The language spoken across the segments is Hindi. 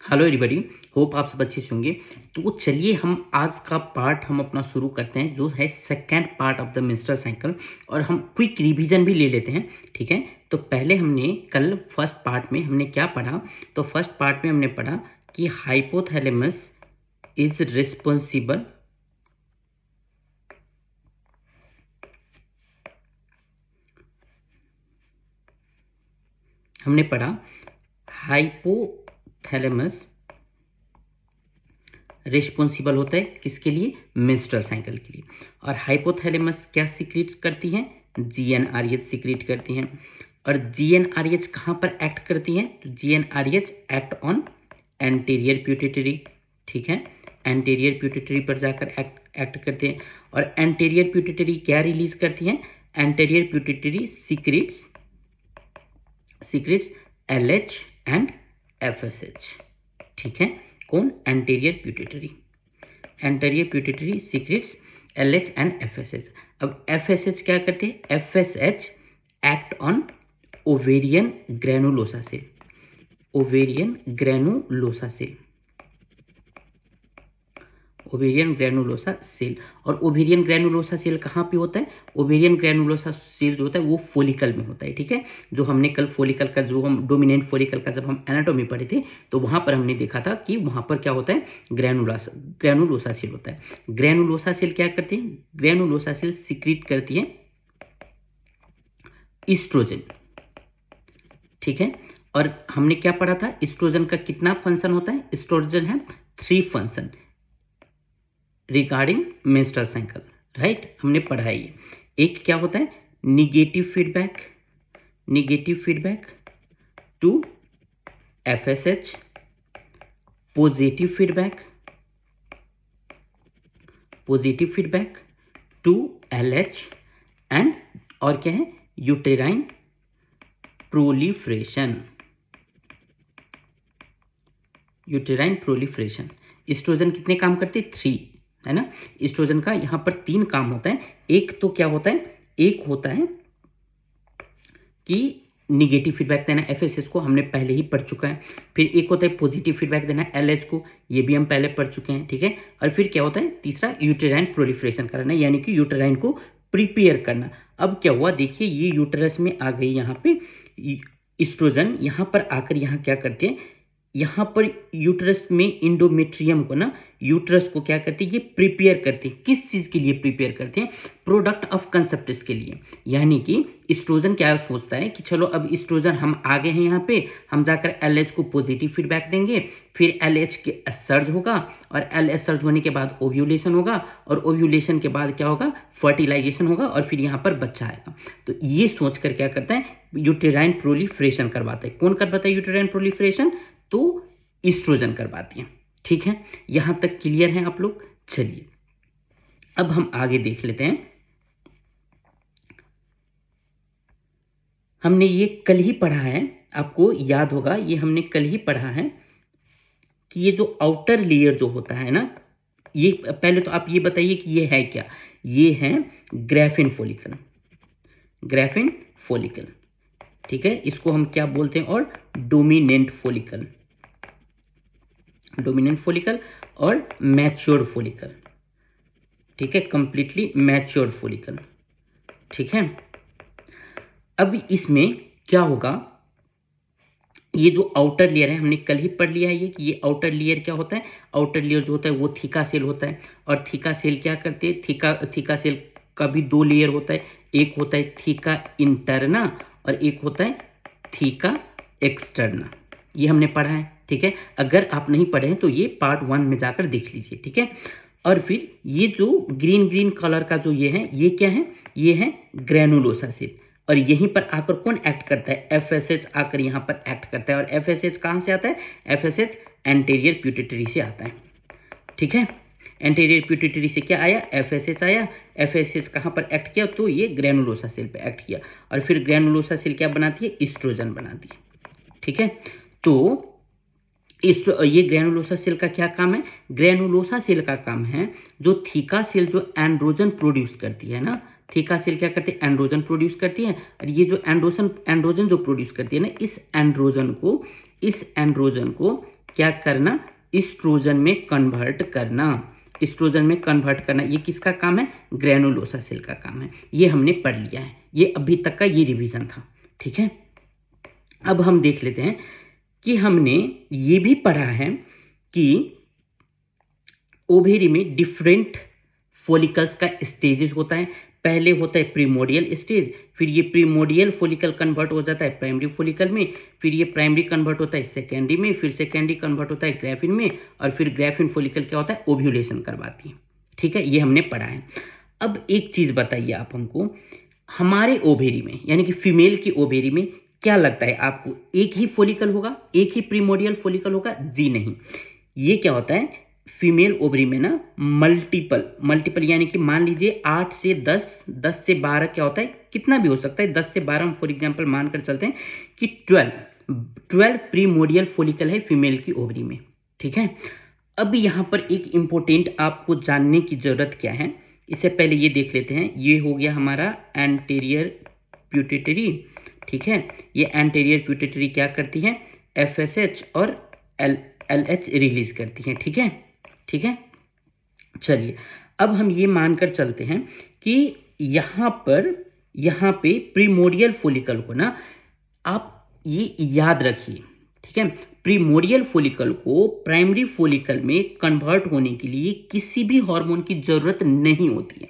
हेलो एवरीबॉडी, होप आप सब अच्छे से होंगे। तो चलिए हम आज का पार्ट हम अपना शुरू करते हैं, जो है second part of the menstrual cycle. और हम क्विक रिवीजन भी ले लेते हैं, ठीक है। तो पहले हमने कल फर्स्ट पार्ट में हमने क्या पढ़ा? तो फर्स्ट पार्ट में हमने पढ़ा कि हाइपोथैलेमस इज रिस्पॉन्सिबल हमने पढ़ा हाइपोथैलेमस रिस्पॉन्सिबल होता है किसके लिए? मेंस्ट्रुअल साइकिल के लिए। और हाइपोथैलेमस क्या सीक्रेट करती है? जीएनआरएच सीक्रेट करती हैं। और जीएनआरएच कहाँ पर एक्ट करती है? तो GnRH act on anterior pituitary, ठीक है। एंटीरियर प्यूटिटरी पर जाकर एक्ट करते हैं। और एंटीरियर प्यूटिटरी क्या रिलीज करती है? Anterior pituitary secretes LH and FSH, ठीक है। कौन? Anterior pituitary secretes LH and FSH. अब एफएसएच क्या करते हैं? FSH act on ovarian granulosa cell, ovarian granulosa cell. और ओवेरियन ग्रैनुलोसा सेल कहाँ पे होता है? ओवेरियन ग्रैनुलोसा सेल जो होता है वो फोलिकल में होता है, ठीक है। जो हमने कल फोलिकल का, जो हम डोमिनेंट फोलिकल का जब हम एनाटॉमी पढ़े थे, तो वहां पर हमने देखा था कि वहां पर क्या होता है? ग्रैनुलोसा सेल होता है। ग्रैनुलोसा सेल क्या करते हैं? ग्रैनुलोसा सेल सीक्रेट करती है ईस्ट्रोजन, ठीक है। और हमने क्या पढ़ा था? ईस्ट्रोजन का कितना फंक्शन होता है? ईस्ट्रोजन है 3 function regarding menstrual cycle, right. हमने पढ़ा है ये। एक क्या होता है? Negative feedback to FSH, positive feedback to LH, and और क्या है? Uterine proliferation. ईस्ट्रोजन कितने काम करते? 3, है ना। ईस्ट्रोजन का यहां पर 3 काम होता है। एक तो क्या होता है? एक होता है कि निगेटिव फीडबैक देना एफएसएच को, हमने पहले ही पढ़ चुका है। फिर एक होता है पॉजिटिव फीडबैक देना एलएच को, ये भी हम पहले पढ़ चुके हैं, ठीक है। और फिर क्या होता है? तीसरा यूटेराइन प्रोलिफरेशन करना, यानी कि यूटेराइन को प्रिपेयर करना। अब क्या हुआ? देखिए, ये यूटेरस में आ गई यहाँ पे ईस्ट्रोजन। यहाँ पर आकर यहाँ क्या करते हैं? यहाँ पर यूट्रस में इंडोमेट्रियम को ना, यूट्रस को क्या करती है? ये प्रिपेयर करती है। किस चीज के लिए प्रिपेयर करते हैं? प्रोडक्ट ऑफ कंसेप्टिस के लिए। यानी कि ईस्ट्रोजन क्या सोचता है कि चलो अब ईस्ट्रोजन हम आ गए हैं यहाँ पे, हम जाकर एलएच को पॉजिटिव फीडबैक देंगे, फिर एलएच के सर्ज होगा, और एलएच सर्ज होने के बाद ओव्यूलेशन होगा, और ओव्यूलेशन के बाद क्या होगा? फर्टिलाइजेशन होगा, और फिर यहाँ पर बच्चा आएगा। तो ये सोचकर क्या करता है? यूटेराइन प्रोलिफरेशन करवाता है। कौन करवाता है यूटेराइन प्रोलिफरेशन? तो ईस्ट्रोजन करवाती है, ठीक है। यहां तक क्लियर है आप लोग? चलिए अब हम आगे देख लेते हैं। हमने ये कल ही पढ़ा है, आपको याद होगा, ये हमने कल ही पढ़ा है कि ये जो आउटर लेयर जो होता है ना, ये पहले तो आप ये बताइए कि ये है क्या? ये है ग्राफिन फॉलिकल, ठीक है। इसको हम क्या बोलते हैं? और डोमिनेंट फॉलिकल और मैच्योर्ड फॉलिकल, ठीक है। कंप्लीटली मैच्योर्ड फॉलिकल, ठीक है। अब इसमें क्या होगा? ये जो आउटर लेयर है, हमने कल ही पढ़ लिया है ये कि ये आउटर लेयर क्या होता है? आउटर लेयर जो होता है वो थीका सेल होता है। और थीका सेल क्या करते हैं? थीका सेल का भी 2 लेयर होता है। एक होता है थीका इंटरना, और एक होता है थीका एक्सटर्ना। ये हमने पढ़ा है, ठीक है। अगर आप नहीं पढ़े हैं तो ये पार्ट 1 में जाकर देख लीजिए, ठीक है। और फिर ये जो ग्रीन कलर का जो ये है, ये क्या है? ये है ग्रैनुलोसा सेल। और यहीं पर आकर कौन एक्ट करता है? एफएसएच आकर यहां पर एक्ट करता है। और एफएसएच कहां से आता है? एफएसएच एंटीरियर प्यूटिटरी से आता है, ठीक है। एंटीरियर प्यूटिटरी से क्या आया? एफएसएच आया। एफएसएच कहां पर एक्ट किया? तो ये ग्रैनुलोसा सेल पे एक्ट किया। और फिर ग्रैनुलोसा सेल क्या बनाती है? ईस्ट्रोजन बनाती है, ठीक है। तो ये ग्रैनुलोसा सेल का क्या काम है? ग्रैनुलोसा सेल का काम है, जो थीका सेल जो एंड्रोजन प्रोड्यूस करती है ना, थीका सेल क्या करती है? एंड्रोजन प्रोड्यूस करती है। और ये जो एंड्रोजन जो प्रोड्यूस करती है ना, इस एंड्रोजन को क्या करना, एस्ट्रोजन में कन्वर्ट करना, एस्ट्रोजन में कन्वर्ट करना। ये किसका काम है, ग्रेनुलोसा सेल का काम है। ये हमने पढ़ लिया है, ये अभी तक का ये रिवीजन था, ठीक है। अब हम देख लेते हैं कि हमने ये भी पढ़ा है कि ओवेरी में डिफरेंट फॉलिकल्स का स्टेजेस होता है। पहले होता है प्रीमोडियल स्टेज, फिर ये प्रीमोडियल फॉलिकल कन्वर्ट हो जाता है प्राइमरी फॉलिकल में, फिर ये प्राइमरी कन्वर्ट होता है सेकेंडरी में, फिर सेकेंडरी कन्वर्ट होता है ग्राफिन में, और फिर ग्राफिन फॉलिकल क्या होता है, ओव्यूलेशन करवाती है, ठीक है। ये हमने पढ़ा है। अब एक चीज बताइए आप हमको, हमारे ओवेरी में यानी कि फीमेल की ओवेरी में क्या लगता है आपको, एक ही फॉलिकल होगा, एक ही प्रीमोडियल फॉलिकल होगा? जी नहीं, ये क्या होता है, फीमेल ओवरी में ना मल्टीपल यानी कि मान लीजिए 8 से 10, 10 से 12 क्या होता है, कितना भी हो सकता है, 10 से 12 हम फॉर एग्जांपल मानकर चलते हैं कि 12 प्रीमोडियल फॉलिकल है फीमेल की ओवरी में, ठीक है। अब यहाँ पर एक इंपॉर्टेंट आपको जानने की जरूरत क्या है, इससे पहले ये देख लेते हैं। ये हो गया हमारा एंटीरियर प्यूटेटरी, ठीक है। ये एंटीरियर प्यूटेटरी क्या करती है, FSH और LH रिलीज करती है, ठीक है, ठीक है। चलिए अब हम ये मानकर चलते हैं कि यहाँ पे प्रीमोडियल फॉलिकल को ना आप ये याद रखिए, ठीक है। प्रीमोडियल फॉलिकल को प्राइमरी फॉलिकल में कन्वर्ट होने के लिए किसी भी हार्मोन की जरूरत नहीं होती है,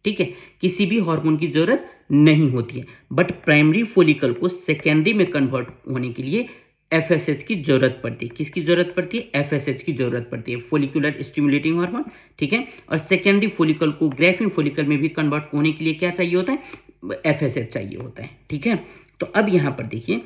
ठीक है, किसी भी हार्मोन की जरूरत नहीं होती है। बट प्राइमरी फॉलिकल को सेकेंडरी में कन्वर्ट होने के लिए FSH की जरूरत पड़ती है। किसकी जरूरत पड़ती है, FSH की जरूरत पड़ती है, फॉलिकुलर स्टिमुलेटिंग हार्मोन, ठीक है। और सेकेंडरी फॉलिकल को ग्राफिन फॉलिकल में भी कन्वर्ट होने के लिए क्या चाहिए होता है, FSH चाहिए होता है, ठीक है। तो अब यहाँ पर देखिए,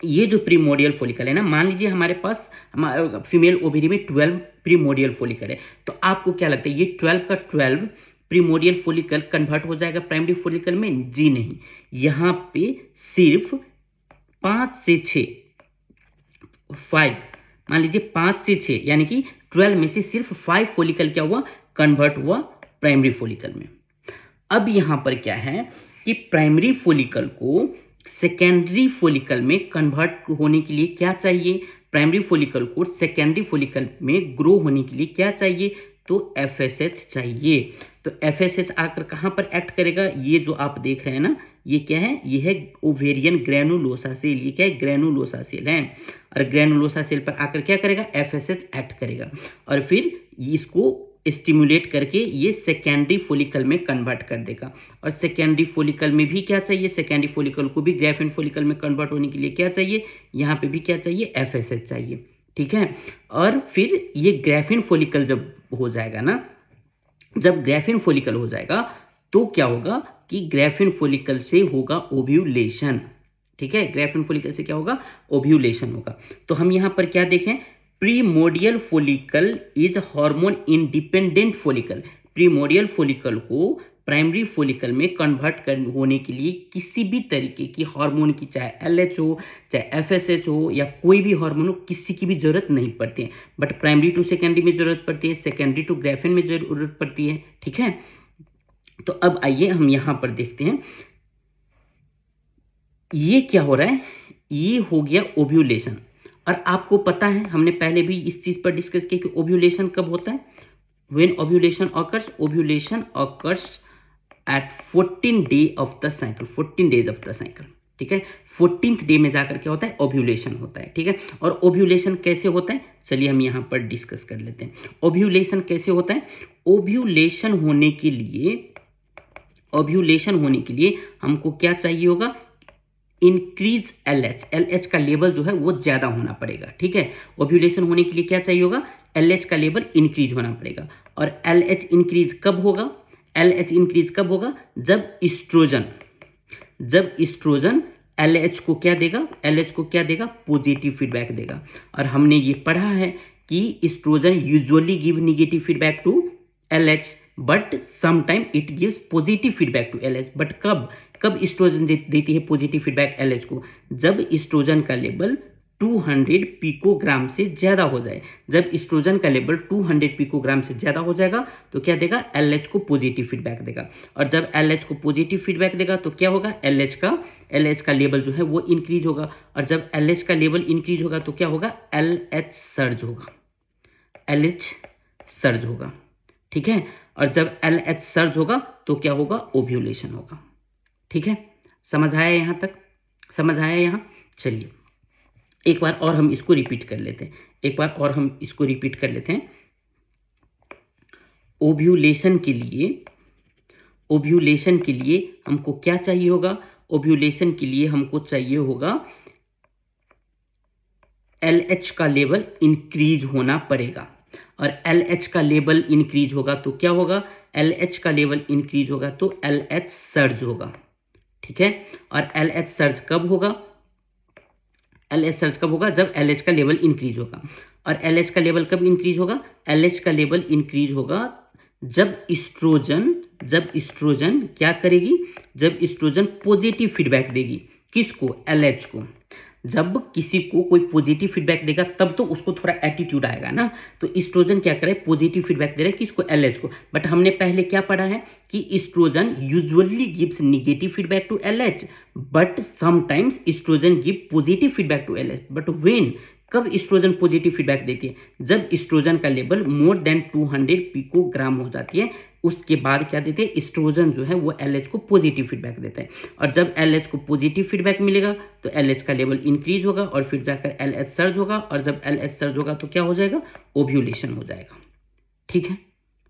ये जो प्रीमोडियल फॉलिकल है ना, मान लीजिए हमारे पास फीमेल ओवेरी में 12 प्रीमोडियल फॉलिकल है, तो आपको क्या लगता है ये 12 का 12 प्रीमोडियल फॉलिकल कन्वर्ट हो जाएगा प्राइमरी फॉलिकल में? जी नहीं, यहाँ पे सिर्फ 5 से 6 5, मान लीजिए 5 से 6 यानी कि 12 में से सिर्फ 5 फॉलिकल क्या हुआ, कन्वर्ट हुआ प्राइमरी फॉलिकल में। अब यहां पर क्या है कि प्राइमरी फॉलिकल को सेकेंडरी फॉलिकल में कन्वर्ट होने के लिए क्या चाहिए, प्राइमरी फॉलिकल को सेकेंडरी फॉलिकल में ग्रो होने के लिए क्या चाहिए, तो FSH चाहिए। तो FSH आकर कहां पर एक्ट करेगा, ये जो आप देख रहे हैं ना, ये क्या है, ये है ओवेरियन ग्रेनुलोसा सेल, ये क्या है, ग्रेनुलोसा सेल है। और ग्रेनुलोसा सेल पर आकर क्या करेगा, FSH एक्ट करेगा और फिर इसको स्टिमुलेट करके ये सेकेंडरी फॉलिकल में कन्वर्ट कर देगा। और सेकेंडरी फॉलिकल में भी क्या चाहिए, सेकेंडरी फॉलिकल को भी ग्राफिन फॉलिकल में कन्वर्ट होने के लिए क्या चाहिए, यहाँ पे भी क्या चाहिए, FSH चाहिए, ठीक है। और फिर ये ग्राफिन फॉलिकल जब हो जाएगा ना, जब ग्राफिन फॉलिकल हो जाएगा तो क्या होगा कि ग्राफिन फॉलिकल से होगा ओव्यूलेशन, ठीक है। ग्राफिन फॉलिकल से क्या होगा, ओव्यूलेशन होगा। तो हम यहां पर क्या देखें, primordial follicle is hormone independent follicle. Primordial follicle को प्राइमरी फॉलिकल में कन्वर्ट होने के लिए किसी भी तरीके की हार्मोन की, चाहे LH हो, चाहे FSH हो, या कोई भी हार्मोन हो, किसी की भी जरूरत नहीं पड़ती है। बट प्राइमरी टू सेकेंडरी में जरूरत पड़ती है, सेकेंडरी टू ग्राफिन में जरूरत पड़ती है, ठीक है। तो अब आइए हम यहां पर देखते हैं ये क्या हो रहा है, ये हो गया ओव्यूलेशन। और आपको पता है, हमने पहले भी इस चीज पर डिस्कस किया कि ओव्यूलेशन कब होता है, when ovulation occurs eight 14 day of the cycle, 14 days of the cycle, ठीक है। 14th डे में जाकर क्या होता है, ओव्यूलेशन होता है, ठीक है। और ओव्यूलेशन कैसे होता है, चलिए हम यहां पर डिस्कस कर लेते हैं। ओव्यूलेशन कैसे होता है, ओव्यूलेशन होने के लिए हमको क्या चाहिए होगा, इंक्रीज LH का लेवल जो है वो ज्यादा होना पड़ेगा, ठीक है। ओव्यूलेशन होने के लिए क्या चाहिए होगा, LH का लेवल इंक्रीज होना पड़ेगा। और LH इंक्रीज कब होगा, जब इस्ट्रोजन LH को क्या देगा, पॉजिटिव फीडबैक देगा। और हमने ये पढ़ा है कि oestrogen usually give negative feedback to LH, but sometime it gives positive feedback to LH। But कब इस्ट्रोजन देती है पॉजिटिव फीडबैक LH को, जब इस्ट्रोजन का लेवल 200 पिकोग्राम से ज़्यादा हो जाए। जब एस्ट्रोजन का लेवल 200 पिकोग्राम से ज़्यादा हो जाएगा तो क्या देगा, एलएच को पॉजिटिव फीडबैक देगा। और जब एलएच को पॉजिटिव फीडबैक देगा तो क्या होगा, एलएच का लेवल जो है वो इंक्रीज होगा। और जब एलएच का लेवल इंक्रीज होगा तो क्या होगा, एलएच सर्ज होगा, एलएच सर्ज होगा। ठीक है, और जब एलएच सर्ज होगा तो क्या होगा, ओव्यूलेशन होगा। ठीक है, समझ आया यहाँ तक, समझ आया यहाँ। चलिए एक बार और हम इसको रिपीट कर लेते हैं, एक बार और हम इसको रिपीट कर लेते हैं। ओव्यूलेशन के लिए हमको क्या चाहिए होगा, ओव्यूलेशन के लिए हमको चाहिए होगा एलएच का लेवल इंक्रीज होना पड़ेगा। और एलएच का लेवल इंक्रीज होगा तो क्या होगा, एलएच का लेवल इंक्रीज होगा तो एलएच सर्ज होगा। ठीक है, और एलएच सर्ज कब होगा, एलएच सर्ज कब होगा, जब एलएच का लेवल इंक्रीज होगा। और एलएच का लेवल कब इंक्रीज होगा, एलएच का लेवल इंक्रीज होगा जब एस्ट्रोजन क्या करेगी, जब एस्ट्रोजन पॉजिटिव फीडबैक देगी। किसको, एलएच को। जब किसी को कोई पॉजिटिव फीडबैक देगा तब तो उसको थोड़ा एटीट्यूड आएगा ना। तो एस्ट्रोजन क्या करे, पॉजिटिव फीडबैक दे रहा है किसको, एलएच को। बट हमने पहले क्या पढ़ा है कि oestrogen usually gives negative feedback to LH, but sometimes oestrogen give positive feedback to LH. But when, कब एस्ट्रोजन पॉजिटिव फीडबैक देती है, जब एस्ट्रोजन का लेवल मोर देन 200 पिकोग्राम हो जाती है, उसके बाद क्या देते हैं, एस्ट्रोजन जो है वो एलएच को पॉजिटिव फीडबैक देता है। और जब एलएच को पॉजिटिव फीडबैक मिलेगा तो एलएच का लेवल इंक्रीज होगा और फिर जाकर एलएच सर्ज होगा। और जब एलएच सर्ज होगा तो क्या हो जाएगा, ओव्यूलेशन हो जाएगा। ठीक है,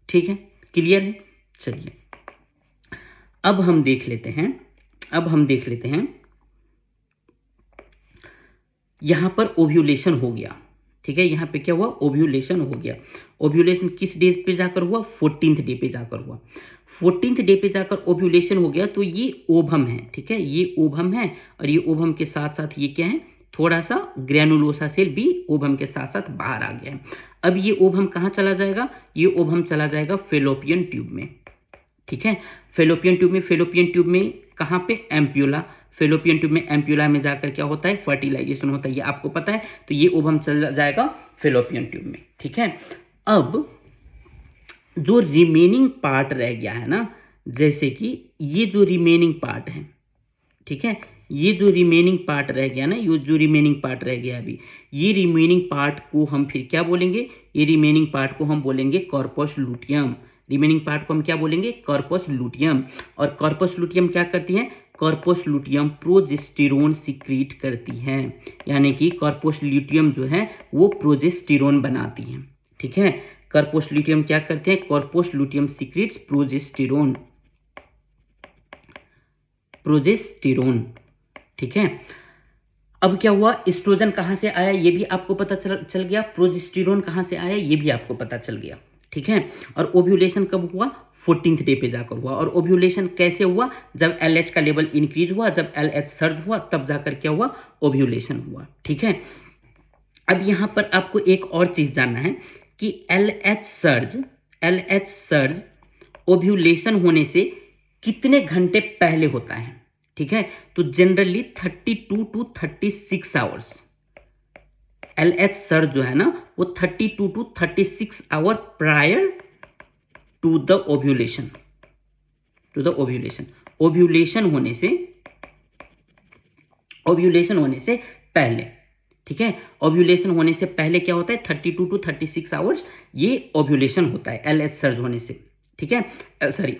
ठीक है, क्लियर है। चलिए अब हम देख लेते हैं, यहां पर ओव्यूलेशन हो गया। ठीक है, यहाँ पे क्या हुआ, ओव्यूलेशन हो गया। ओव्यूलेशन किस डे पे जाकर हुआ, 14th डे पे जाकर हुआ। 14th डे पे जाकर ओव्यूलेशन हो गया तो ये ओवम है। ठीक है, ये ओवम है और ये ओवम के साथ साथ ये क्या है, थोड़ा सा ग्रैनुलोसा सेल भी ओवम के साथ साथ बाहर आ गया है। अब ये ओवम कहाँ चला जाएगा, ये ओवम चला जाएगा फेलोपियन ट्यूब में। ठीक है, फेलोपियन ट्यूब में कहाँ पे, एम्प्यूला। फेलोपियन ट्यूब में, एम्प्यूला में जाकर क्या होता है, फर्टिलाइजेशन होता है, ये आपको पता है। तो ये ओवम चल जाएगा फेलोपियन ट्यूब में। ठीक है, अब जो रिमेनिंग पार्ट रह गया है ना, जैसे कि ये जो रिमेनिंग पार्ट है, ठीक है, ये जो रिमेनिंग पार्ट रह गया ना, ये जो रिमेनिंग पार्ट रह गया अभी, ये रिमेनिंग पार्ट को हम फिर क्या बोलेंगे, ये रिमेनिंग पार्ट को हम बोलेंगे कॉर्पस लुटियम। रिमेनिंग पार्ट को हम क्या बोलेंगे, कॉर्पस लुटियम। और कॉर्पस लुटियम क्या करती है, कॉर्पस लुटियम प्रोजेस्टेरोन सीक्रेट करती है, यानी कि कॉर्पस लुटियम जो है वो प्रोजेस्टेरोन बनाती है। ठीक है, कॉर्पस लुटियम क्या करते हैं, कॉर्पस लुटियम सीक्रेट्स प्रोजेस्टेरोन। ठीक है, अब क्या हुआ, एस्ट्रोजन कहां से आया ये भी आपको पता चल गया, प्रोजेस्टेरोन कहां से आया ये भी आपको पता चल गया। ठीक है, और ओव्यूलेशन कब हुआ, 14th डे पे जाकर हुआ। और ओव्यूलेशन कैसे हुआ, जब एलएच का लेवल इंक्रीज हुआ, जब एलएच सर्ज हुआ, तब जाकर क्या हुआ, ओव्यूलेशन हुआ। ठीक है, अब यहां पर आपको एक और चीज जानना है कि एलएच सर्ज ओव्यूलेशन होने से कितने घंटे पहले होता है। ठीक है, तो generally 32 to 36 hours. LH surge जो है ना वो 32 to 36 hour prior to the ovulation. Ovulation होने से पहले। ठीक है, ओव्यूलेशन होने से पहले क्या होता है, 32 to 36 आवर्स ये ओव्यूलेशन होता है एलएच सर्ज होने से। ठीक है, सॉरी,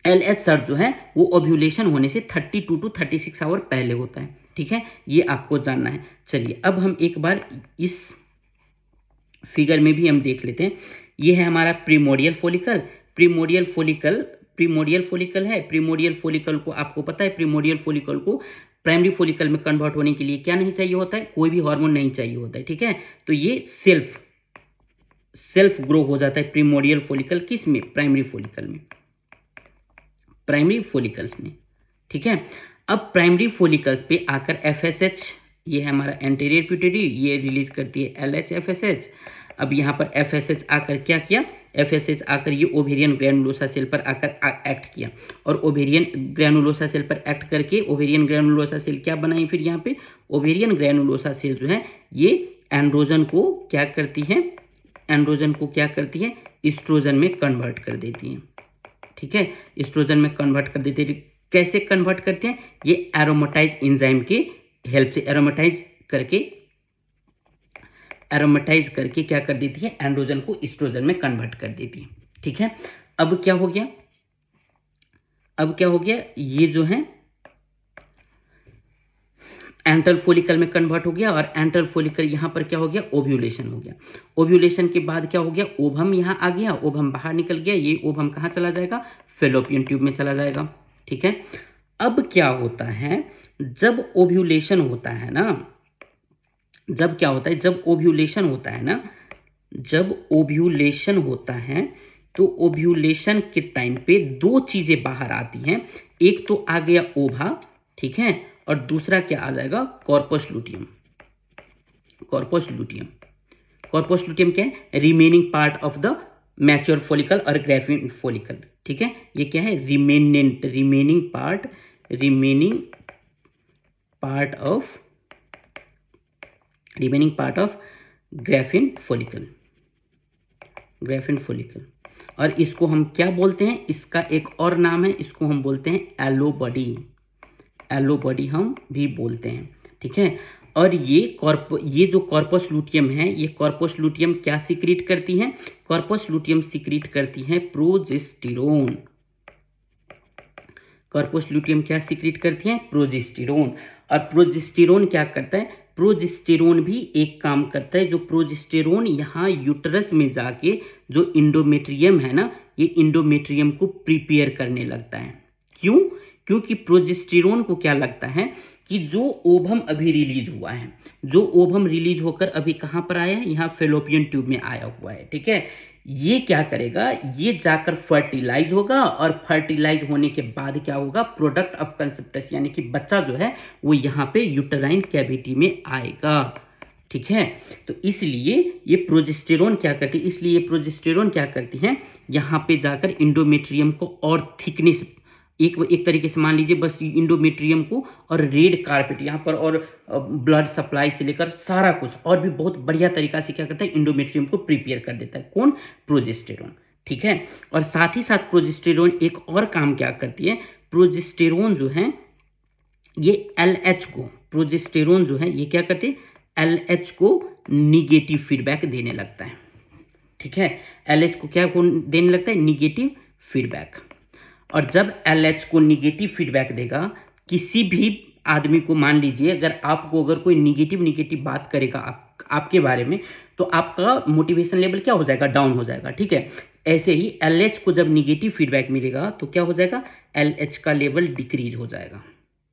एलएच सर्ज जो है वो ओव्यूलेशन होने से 32 to 36 आवर पहले होता है। ठीक है, ये आपको जानना है। चलिए अब हम एक बार इस फिगर में भी हम देख लेते हैं। ये है हमारा प्रीमोडियल फॉलिकल। प्रीमोडियल फॉलिकल है। प्रीमोडियल फॉलिकल को आपको पता है, प्रीमोडियल फॉलिकल को प्राइमरी फॉलिकल में कन्वर्ट होने के लिए क्या नहीं चाहिए होता है, कोई भी हार्मोन नहीं चाहिए होता है। ठीक है, तो ये सेल्फ ग्रो हो जाता है प्रीमोडियल फॉलिकल, किस में, प्राइमरी फॉलिकल्स में। ठीक है, अब प्राइमरी फॉलिकल्स पे आकर एफएसएच, ये है हमारा एंटीरियर पिट्यूटरी, ये रिलीज करती है एलएच एफएसएच। अब यहाँ पर FSH आकर क्या किया, FSH आकर ये ओवेरियन ग्रैनुलोसा सेल पर आकर एक्ट किया, और ओवेरियन ग्रैनुलोसा सेल पर एक्ट करके ओवेरियन ग्रैनुलोसा सेल क्या बनाई, फिर यहाँ पे ओवेरियन ग्रैनुलोसा सेल जो है ये एंड्रोजन को क्या करती है, एंड्रोजन को क्या करती है, ईस्ट्रोजन में कन्वर्ट कर देती है। ठीक है, ईस्ट्रोजन में कन्वर्ट कर देती है। कैसे कन्वर्ट करते हैं, ये एरोमेटाइज एंजाइम के हेल्प से एरोमेटाइज करके क्या कर देती है, एंड्रोजन को ईस्ट्रोजन में कन्वर्ट कर देती है। ठीक है, अब क्या हो गया, ये जो है एंटल फॉलिकल में कन्वर्ट हो गया, और एंटल फॉलिकल यहाँ पर क्या हो गया, ओव्यूलेशन हो गया। ओव्यूलेशन के बाद क्या हो गया, ओवम यहाँ आ गया, ओवम बाहर निकल गया, ये ओवम कहाँ चला जाएगा, फेलोपियन ट्यूब में चला जाएगा। ठीक है, अब क्या होता है, जब ओव्यूलेशन होता है ना, जब ओव्यूलेशन होता है तो ओव्यूलेशन के टाइम पे दो चीजें बाहर आती हैं, एक तो आ गया ओवा, ठीक है, और दूसरा क्या आ जाएगा, कॉर्पस लुटियम। कॉर्पस लुटियम क्या है, remaining part of the mature follicle और ग्राफिन फॉलिकल। ठीक है, ये क्या है, remaining part of graphene follicle. और इसको हम क्या बोलते हैं, इसका एक और नाम है, इसको हम बोलते हैं एलोबॉडी हम भी बोलते हैं। ठीक है, और ये जो कॉर्पस लुटियम है, ये कॉर्पस लुटियम क्या सीक्रेट करती है, कॉर्पस लुटियम सीक्रेट करती है प्रोजेस्टेरोन। कॉर्पस लुटियम क्या सीक्रेट करती है, प्रोजेस्टेरोन। और प्रोजेस्टेरोन क्या करता है, प्रोजेस्टेरोन भी एक काम करता है, जो प्रोजेस्टेरोन यहाँ यूटरस में जाके जो इंडोमेट्रियम है ना, ये इंडोमेट्रियम को प्रिपेयर करने लगता है। क्यों, क्योंकि प्रोजेस्टेरोन को क्या लगता है कि जो ओवम अभी रिलीज हुआ है, जो ओवम रिलीज होकर अभी कहाँ पर आया है, यहाँ फेलोपियन ट्यूब में आया हुआ है। ठीक है, ये क्या करेगा, ये जाकर फर्टिलाइज होगा, और फर्टिलाइज होने के बाद क्या होगा, प्रोडक्ट ऑफ कंसेप्टस यानी कि बच्चा जो है वो यहाँ पे यूटेराइन कैविटी में आएगा। ठीक है, तो इसलिए ये प्रोजेस्टेरोन क्या करती है, यहाँ पे जाकर इंडोमेट्रियम को और थिकनेस, एक तरीके से मान लीजिए बस इंडोमेट्रियम को और रेड कारपेट यहाँ पर, और ब्लड सप्लाई से लेकर सारा कुछ और भी बहुत बढ़िया तरीका से क्या करता है, इंडोमेट्रियम को प्रिपेयर कर देता है। कौन, प्रोजेस्टेरोन। ठीक है, और साथ ही साथ प्रोजेस्टेरोन एक और काम क्या करती है, प्रोजेस्टेरोन जो है ये LH को, प्रोजेस्टेरोन जो है ये क्या करती है, LH को निगेटिव फीडबैक देने लगता है। ठीक है, LH को क्या देने लगता है, निगेटिव फीडबैक। और जब LH को निगेटिव फीडबैक देगा, किसी भी आदमी को, मान लीजिए अगर कोई निगेटिव बात करेगा आपके बारे में, तो आपका मोटिवेशन लेवल क्या हो जाएगा, डाउन हो जाएगा। ठीक है, ऐसे ही LH को जब निगेटिव फीडबैक मिलेगा तो क्या हो जाएगा, LH का लेवल डिक्रीज हो जाएगा।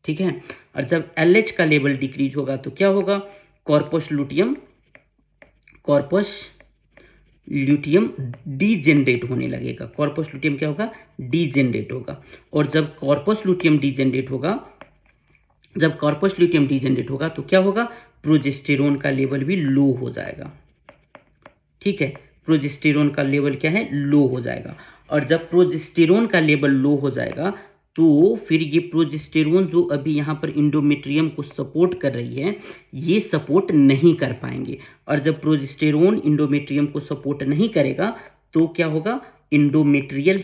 ठीक है, और जब LH का लेवल डिक्रीज होगा तो क्या होगा, कॉर्पस ल्यूटियम डीजेनरेट होने लगेगा। कॉर्पस ल्यूटियम क्या होगा, डीजेनरेट होगा। और जब कॉर्पस ल्यूटियम डीजेनरेट होगा तो क्या होगा, प्रोजेस्टेरोन का लेवल भी लो हो जाएगा। ठीक है, प्रोजेस्टेरोन का लेवल क्या है, लो हो जाएगा। और जब प्रोजेस्टेरोन का लेवल लो हो जाएगा तो फिर ये प्रोजेस्टेरोन जो अभी यहाँ पर इंडोमेट्रियम को सपोर्ट कर रही है, ये सपोर्ट नहीं कर पाएंगे। और जब प्रोजेस्टेरोन इंडोमेट्रियम को सपोर्ट नहीं करेगा तो क्या होगा, इंडोमेट्रियल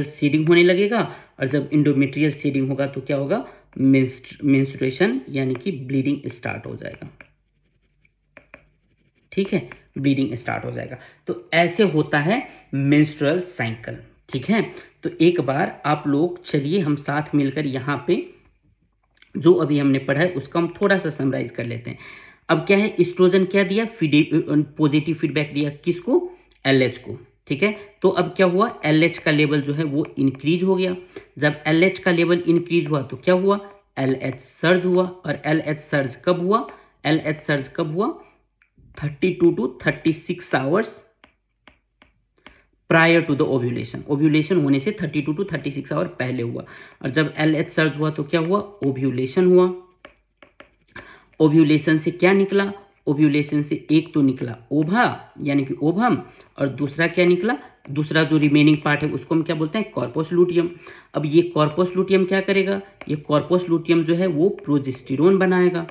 शेडिंग होने लगेगा। और जब इंडोमेट्रियल शेडिंग होगा तो क्या होगा, मेंस्ट्रुएशन यानी कि ब्लीडिंग स्टार्ट हो जाएगा। ठीक है, ब्लीडिंग स्टार्ट हो जाएगा। तो ऐसे होता है मेंस्ट्रुअल साइकिल। ठीक है, तो एक बार आप लोग चलिए हम साथ मिलकर यहाँ पे जो अभी हमने पढ़ा है उसका हम थोड़ा सा समराइज कर लेते हैं। अब क्या है, एस्ट्रोजन क्या दिया, पॉजिटिव फीडबैक दिया, किसको, LH को। ठीक है, तो अब क्या हुआ, LH का लेवल जो है वो इंक्रीज हो गया। जब LH का लेवल इंक्रीज हुआ तो क्या हुआ, LH सर्ज हुआ। और LH सर्ज कब हुआ, 32 to 36 hours prior to the ovulation, ovulation होने से 32 टू 36 आवर पहले हुआ। और जब LH सर्ज हुआ तो क्या हुआ, ओव्यूलेशन हुआ। ओव्यूलेशन से क्या निकला, ओव्यूलेशन से एक तो निकला ओवा यानी कि ओवम, और दूसरा क्या निकला, दूसरा जो रिमेनिंग पार्ट है उसको हम क्या बोलते हैं, कॉर्पस लूटियम। अब ये कॉर्पस लूटियम क्या करेगा, ये कॉर्पस लूटियम जो है वो प्रोजेस्टेरोन बनाएगा,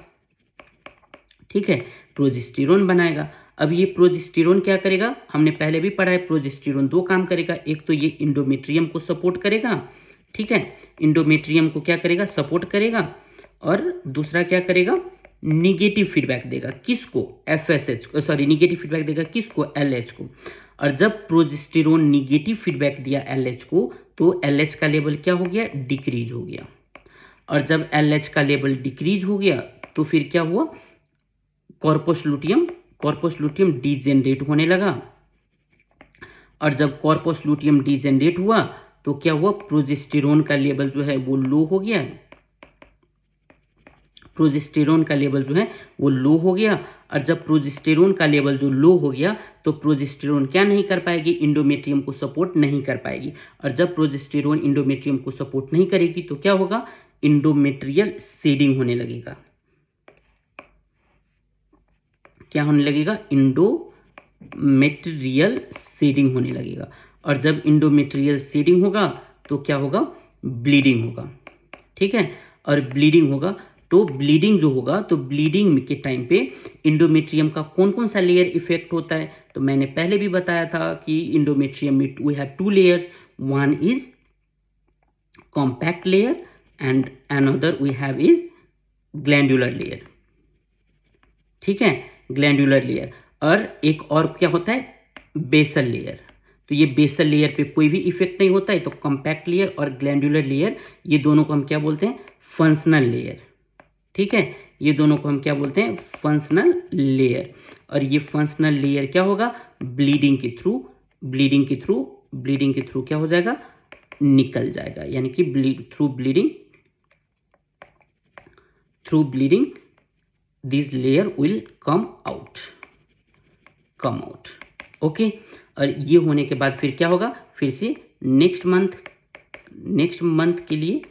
ठीक है, प्रोजेस्टेरोन बनाएगा। अब ये प्रोजेस्टेरोन क्या करेगा, हमने पहले भी पढ़ा है, प्रोजेस्टेरोन दो काम करेगा, एक तो ये इंडोमेट्रियम को सपोर्ट करेगा, ठीक है, इंडोमेट्रियम को क्या करेगा, सपोर्ट करेगा, और दूसरा क्या करेगा, निगेटिव फीडबैक देगा, किसको, FSH को, सॉरी निगेटिव फीडबैक देगा किसको, LH को। और जब प्रोजेस्टेरोन निगेटिव फीडबैक दिया LH को तो LH का लेवल क्या हो गया, डिक्रीज हो गया। और जब LH का लेवल डिक्रीज हो गया तो फिर क्या हुआ, कॉर्पस लूटियम डिजेनरेट होने लगा। और जब कॉर्पस लूटियम डिजेनरेट हुआ तो क्या हुआ, प्रोजेस्टेरोन का लेवल जो है वो लो हो गया, प्रोजेस्टेरोन का लेवल जो है वो लो हो गया। और जब प्रोजेस्टेरोन का लेवल जो लो हो गया तो प्रोजेस्टेरोन क्या नहीं कर पाएगी, इंडोमेट्रियम को सपोर्ट नहीं कर पाएगी। और जब प्रोजेस्टेरोन इंडोमेट्रियम को सपोर्ट नहीं करेगी तो क्या होगा, इंडोमेट्रियल सीडिंग होने लगेगा। क्या होने लगेगा, इंडोमेट्रियल सीडिंग होने लगेगा। और जब इंडोमेट्रियल सीडिंग होगा तो क्या होगा, ब्लीडिंग होगा, ठीक है। और ब्लीडिंग होगा तो ब्लीडिंग जो होगा तो ब्लीडिंग के टाइम पे इंडोमेट्रियम का कौन कौन सा लेयर इफेक्ट होता है, तो मैंने पहले भी बताया था कि इंडोमेट्रियम में we have two layers, one is compact layer and another we have is glandular layer, ठीक है, ग्लैंडुलर लेयर। और एक और क्या होता है, बेसल लेयर। तो ये बेसल लेयर पे कोई भी इफेक्ट नहीं होता है, तो कॉम्पैक्ट लेयर और ग्लैंडुलर लेयर ये दोनों को हम क्या बोलते हैं, फंक्शनल लेयर, ठीक है, ये दोनों को हम क्या बोलते हैं, फंक्शनल लेयर। और ये फंक्शनल लेयर क्या होगा, ब्लीडिंग के थ्रू क्या हो जाएगा, निकल जाएगा, यानी कि through bleeding this layer will come out, okay. और ये होने के बाद फिर क्या होगा, फिर से नेक्स्ट मंथ के लिए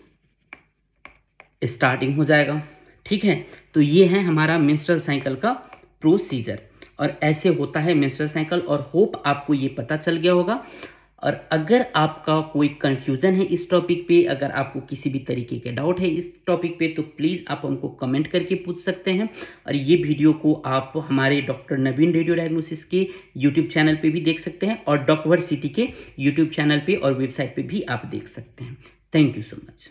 स्टार्टिंग हो जाएगा, ठीक है। तो ये है हमारा मेंस्ट्रुअल साइकिल का प्रोसीजर, और ऐसे होता है मेंस्ट्रुअल साइकिल। और होप आपको ये पता चल गया होगा। और अगर आपका कोई कंफ्यूजन है इस टॉपिक पे, अगर आपको किसी भी तरीके के डाउट है इस टॉपिक पे, तो प्लीज़ आप हमको कमेंट करके पूछ सकते हैं। और ये वीडियो को आप हमारे डॉक्टर नवीन रेडियो डायग्नोसिस के यूट्यूब चैनल पे भी देख सकते हैं, और डॉक्टर सिटी के यूट्यूब चैनल पे और वेबसाइट पे भी आप देख सकते हैं। Thank you so much.